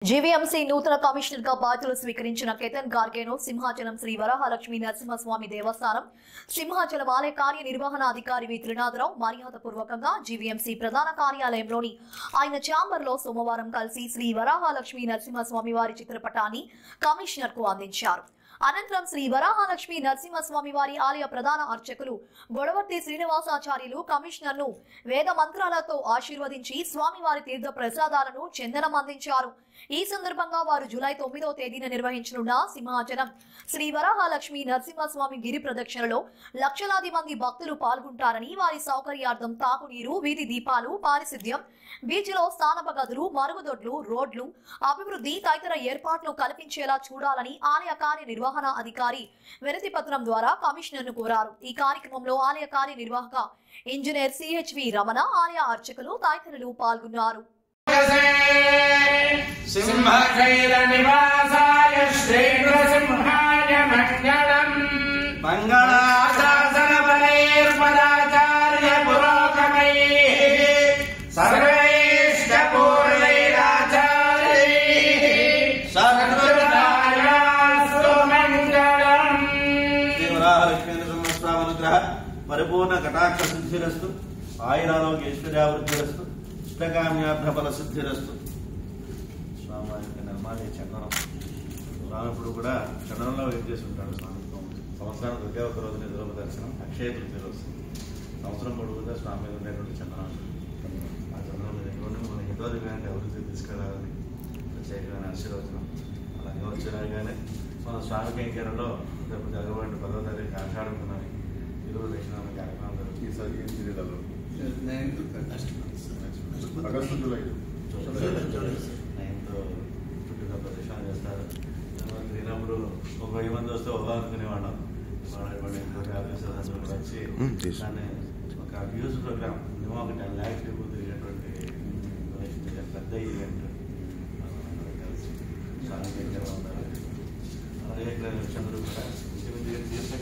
GVMC నూతన commissioner గా బాధ్యతలు స్వీకరించిన కేతన్ గార్గేను సింహాచలం శ్రీ వరాహలక్ష్మీ నరసింహస్వామి దేవస్థానం సింహాచలం ఆలయ కార్యనిర్వహణాధికారి వి త్రినాథరావు మర్యాదపూర్వకంగా జీవీఎంసీ ప్రధాన కార్యాలయంలోని ఆయన ఛాంబర్లో సోమవారం కలిసి శ్రీ వరాహలక్ష్మీ నరసింహస్వామి వారి చిత్రపటాన్ని కమిషనర్ కు అందించారు. అనంతరం శ్రీ వరాహలక్ష్మీ నరసింహస్వామి వారి ఆలయ ప్రధాన అర్చకులు గొడవర్తి శ్రీనివాసాచార్యులు కమిషనర్ ను వేద మంత్రాలతో ఆశీర్వదించి స్వామివారి తీర్థ ప్రసాదాలను చందనం అందించారు. ఈ సందర్భంగా వారు జూలై 9వ తేదీన నిర్వహించనున్న సింహాచలం శ్రీ వరాహలక్ష్మీ నరసింహస్వామి గిరి ప్రదక్షిణలో లక్షలాది మంది భక్తులు పాల్గొంటారని, వారి సౌకర్యార్థం తాగునీరు, వీధి దీపాలు, పారిశుద్ధ్యం, బీచ్లో స్నానప గదులు, మరుగుదొడ్లు, రోడ్లు అభివృద్ధి తదితర ఏర్పాట్లు కల్పించేలా చూడాలని ఆలయ కార్యనిర్వహణ అధికారి వినతి పత్రం ద్వారా కమిషనర్ ను కోరారు. ఈ కార్యక్రమంలో ఆలయ కార్యనిర్వాహక ఇంజనీర్ సిహెచ్వి రమణ, ఆలయ అర్చకులు తదితరులు పాల్గొన్నారు. సింహశైల నివాసాయ శ్రీ నృసింహాయ మంగళం మంగళాశాసన బలైర్పదాచార్య పురోగమైః సర్వైష్ట పూర్ణైరాచార్యైః సద్గురుదాయాస్తు మంగళం. శ్రీ వరాహలక్ష్మీ నరసింహస్వామి అనుగ్రహ పరిపూర్ణ కటాక్ష సిద్ధిరస్తు, ఆయురారోగ్య ఐశ్వర్యావృద్ధిరస్తు, ఇష్టకామ్యాభ్రఫల సిద్ధిరస్తు. స్వామివారి యొక్క నిర్మాణ చందనం స్వామి ఇప్పుడు కూడా చందనంలో వెయిట్ చేసి ఉంటాడు. స్వామి సంవత్సరానికి ఒకే ఒక రోజు నిద్ర దర్శనం అక్షయ తృతీయ వస్తుంది. సంవత్సరం పొడుగుగా స్వామి మీద ఉండేటువంటి చందనం. ఆ చందనం మీద ఎటువంటి మన హితోదిగానే అభివృద్ధి తీసుకెళ్లాలని ప్రత్యేకమైన ఆశీర్వచనం. అలాగే వచ్చేలాగానే మన స్వామి కైంకర్యంలో రేపు జరగబడి 10వ తారీఖు ఆషాఢమున్నది ఈరోజు దక్షిణాల కార్యక్రమం జరుగుతుంది. ఈసారి ఏం తెలియదు ఆగస్టు జూలై 9th చుట్టూ ప్రదక్షిణ చేస్తారు. శ్రీరాముడు ఒక 10 మంది వస్తే ఒక అనుకునేవాళ్ళం. ఆదేశాలు వచ్చి దాన్ని ఒక వ్యూస్ ప్రోగ్రామ్ మినిమం ఒక 10 lakhs people తిరిగేటువంటి పెద్ద ఈవెంట్ కలిసి స్వామి దగ్గర ఉన్నారు. అలాగే ఇక్కడ చంద్రుడు కూడా తీర్థ